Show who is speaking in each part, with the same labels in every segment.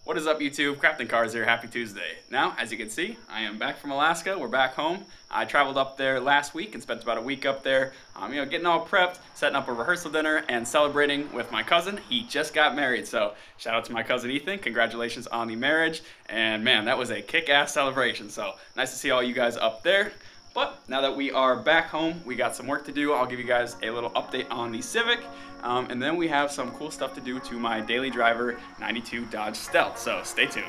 Speaker 1: What is up, YouTube? Crafting Cars here. Happy Tuesday. Now, as you can see, I am back from Alaska. We're back home. I traveled up there last week and spent about a week up there, getting all prepped, setting up a rehearsal dinner, and celebrating with my cousin. He just got married, so shout out to my cousin Ethan. Congratulations on the marriage. And man, that was a kick-ass celebration. So nice to see all you guys up there. But now that we are back home, we got some work to do. I'll give you guys a little update on the Civic. And then we have some cool stuff to do to my daily driver 92 Dodge Stealth. So stay tuned.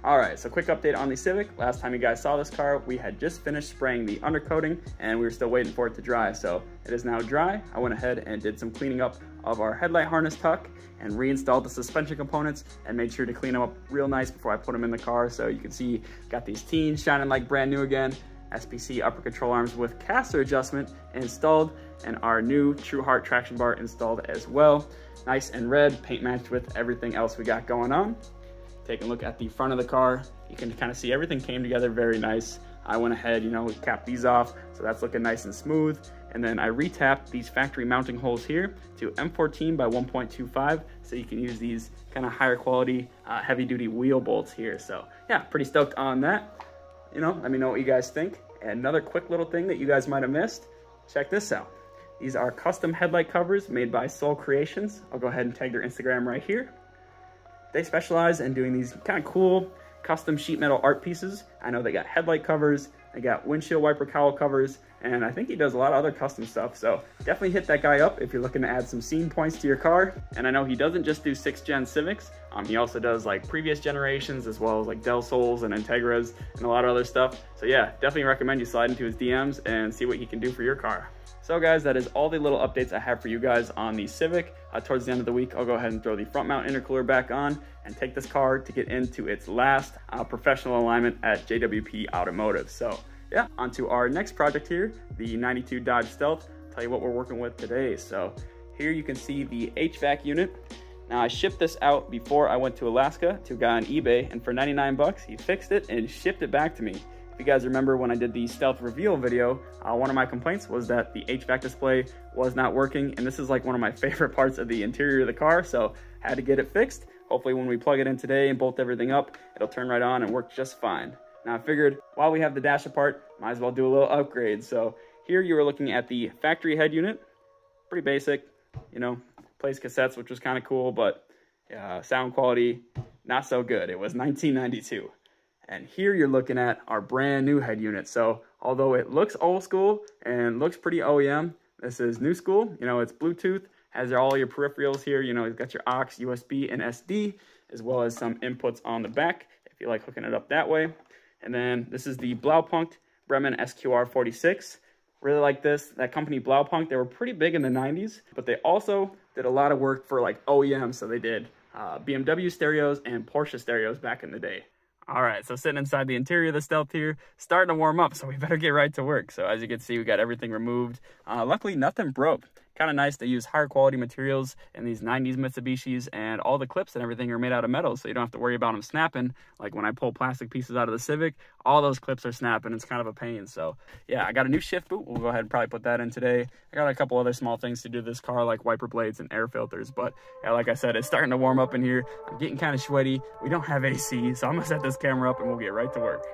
Speaker 1: Alright, so quick update on the Civic. Last time you guys saw this car, we had just finished spraying the undercoating and we were still waiting for it to dry. So it is now dry. I went ahead and did some cleaning up of our headlight harness tuck and reinstalled the suspension components and made sure to clean them up real nice before I put them in the car. So you can see, got these teens shining like brand new again. SPC upper control arms with caster adjustment installed, and our new True Heart traction bar installed as well. Nice and red, paint matched with everything else we got going on. Taking a look at the front of the car, you can kind of see everything came together very nice. I went ahead, capped these off, so that's looking nice and smooth. And then I retapped these factory mounting holes here to M14 by 1.25, so you can use these kind of higher quality, heavy duty wheel bolts here. So yeah, pretty stoked on that. Let me know what you guys think. And another quick little thing that you guys might have missed, check this out. These are custom headlight covers made by Soul Creations. I'll go ahead and tag their Instagram right here. They specialize in doing these kind of cool custom sheet metal art pieces. I know they got headlight covers, they got windshield wiper cowl covers, and I think he does a lot of other custom stuff. So definitely hit that guy up if you're looking to add some scene points to your car. And I know he doesn't just do 6th gen Civics. He also does like previous generations, as well as like Del Sols and Integras and a lot of other stuff. So yeah, definitely recommend you slide into his DMs and see what he can do for your car. So guys, that is all the little updates I have for you guys on the Civic. Towards the end of the week, I'll go ahead and throw the front mount intercooler back on and take this car to get into its last professional alignment at JWP Automotive. So yeah, on to our next project here, the 92 Dodge Stealth. I'll tell you what we're working with today. So here you can see the HVAC unit. Now I shipped this out before I went to Alaska to a guy on eBay, and for 99 bucks, he fixed it and shipped it back to me. If you guys remember when I did the Stealth reveal video, one of my complaints was that the HVAC display was not working, and this is like one of my favorite parts of the interior of the car, so had to get it fixed. Hopefully when we plug it in today and bolt everything up, it'll turn right on and work just fine. Now I figured while we have the dash apart, might as well do a little upgrade. So here you are looking at the factory head unit. Pretty basic, plays cassettes, which was kind of cool, but sound quality, not so good. It was 1992. And here you're looking at our brand new head unit. So although it looks old school and looks pretty OEM, this is new school. It's Bluetooth, has all your peripherals here. It's got your aux, USB, and SD, as well as some inputs on the back if you like hooking it up that way. And then this is the Blaupunkt Bremen SQR 46. Really like this. That company Blaupunkt, they were pretty big in the 90s, but they also did a lot of work for like OEM. So they did BMW stereos and Porsche stereos back in the day. All right, so sitting inside the interior of the Stealth here, starting to warm up, so we better get right to work. So as you can see, we got everything removed. Luckily, nothing broke. Kind of nice to use higher quality materials in these 90s Mitsubishis, and all the clips and everything are made out of metal, so you don't have to worry about them snapping. Like when I pull plastic pieces out of the Civic, all those clips are snapping. It's kind of a pain. So yeah, I got a new shift boot. We'll go ahead and probably put that in today. I got a couple other small things to do to this car, like wiper blades and air filters. But yeah, like I said, it's starting to warm up in here. I'm getting kind of sweaty. We don't have AC, so I'm gonna set this camera up and we'll get right to work.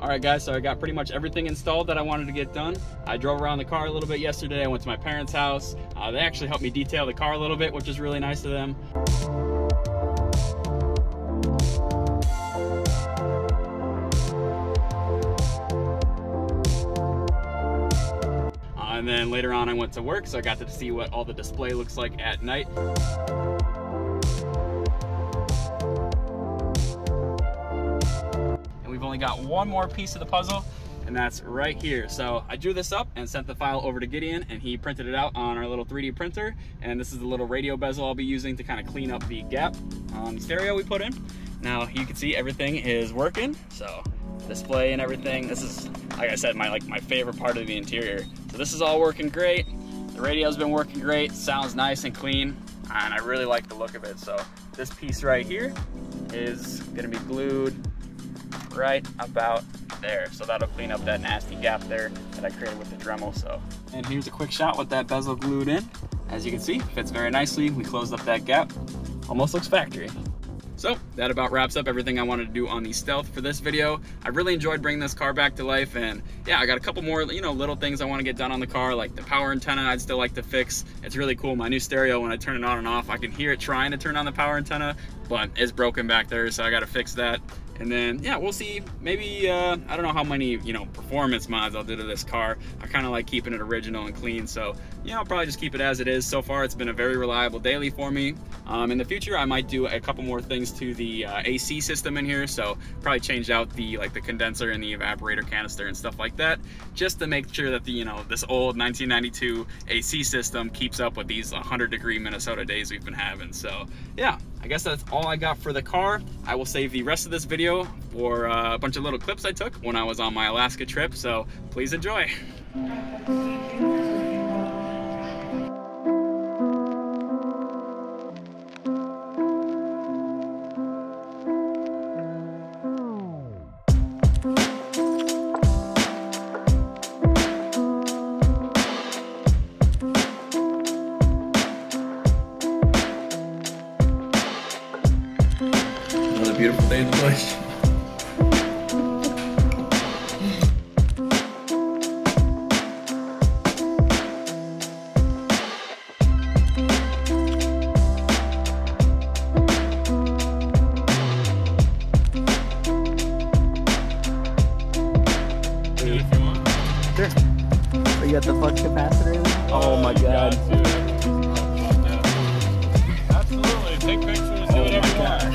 Speaker 1: Alright guys, so I got pretty much everything installed that I wanted to get done. I drove around the car a little bit yesterday. I went to my parents' house. They actually helped me detail the car a little bit, which is really nice of them. And then later on I went to work, so I got to see what all the display looks like at night. We've only got one more piece of the puzzle, and that's right here. So I drew this up and sent the file over to Gideon, and he printed it out on our little 3D printer. And this is the little radio bezel I'll be using to kind of clean up the gap on the stereo we put in. Now you can see everything is working. So display and everything. This is, like I said, my favorite part of the interior. So this is all working great. The radio's been working great. Sounds nice and clean, and I really like the look of it. So this piece right here is gonna be glued right about there, so that'll clean up that nasty gap there that I created with the Dremel. So, and here's a quick shot with that bezel glued in. As you can see, fits very nicely. We closed up that gap. Almost looks factory. So that about wraps up everything I wanted to do on the Stealth for this video. I really enjoyed bringing this car back to life, and yeah, I got a couple more, little things I want to get done on the car, like the power antenna I'd still like to fix. It's really cool. My new stereo, when I turn it on and off, I can hear it trying to turn on the power antenna, but it's broken back there, so I got to fix that. And then, yeah, we'll see. Maybe, I don't know how many, performance mods I'll do to this car. I kind of like keeping it original and clean. So, I'll probably just keep it as it is. So far, it's been a very reliable daily for me. In the future, I might do a couple more things to the AC system in here. So, probably change out the condenser and the evaporator canister and stuff like that, just to make sure that the, this old 1992 AC system keeps up with these 100-degree Minnesota days we've been having. So, yeah. I guess that's all I got for the car. I will save the rest of this video for a bunch of little clips I took when I was on my Alaska trip, so please enjoy.
Speaker 2: Beautiful day in the bush.
Speaker 1: If you want. Sure.
Speaker 3: Oh, you got the flux capacitor? Oh my god.
Speaker 1: Absolutely. Take pictures, do whatever you want.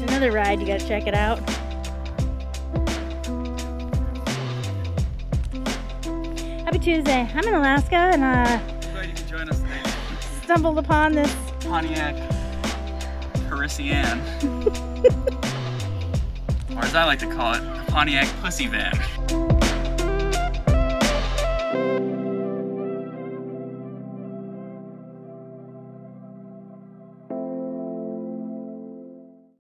Speaker 4: Another ride, you gotta check it out. Happy Tuesday. I'm in Alaska and
Speaker 1: Glad you could join us today.
Speaker 4: stumbled upon this
Speaker 1: Pontiac Parisienne. Or as I like to call it, the Pontiac Pussy Van.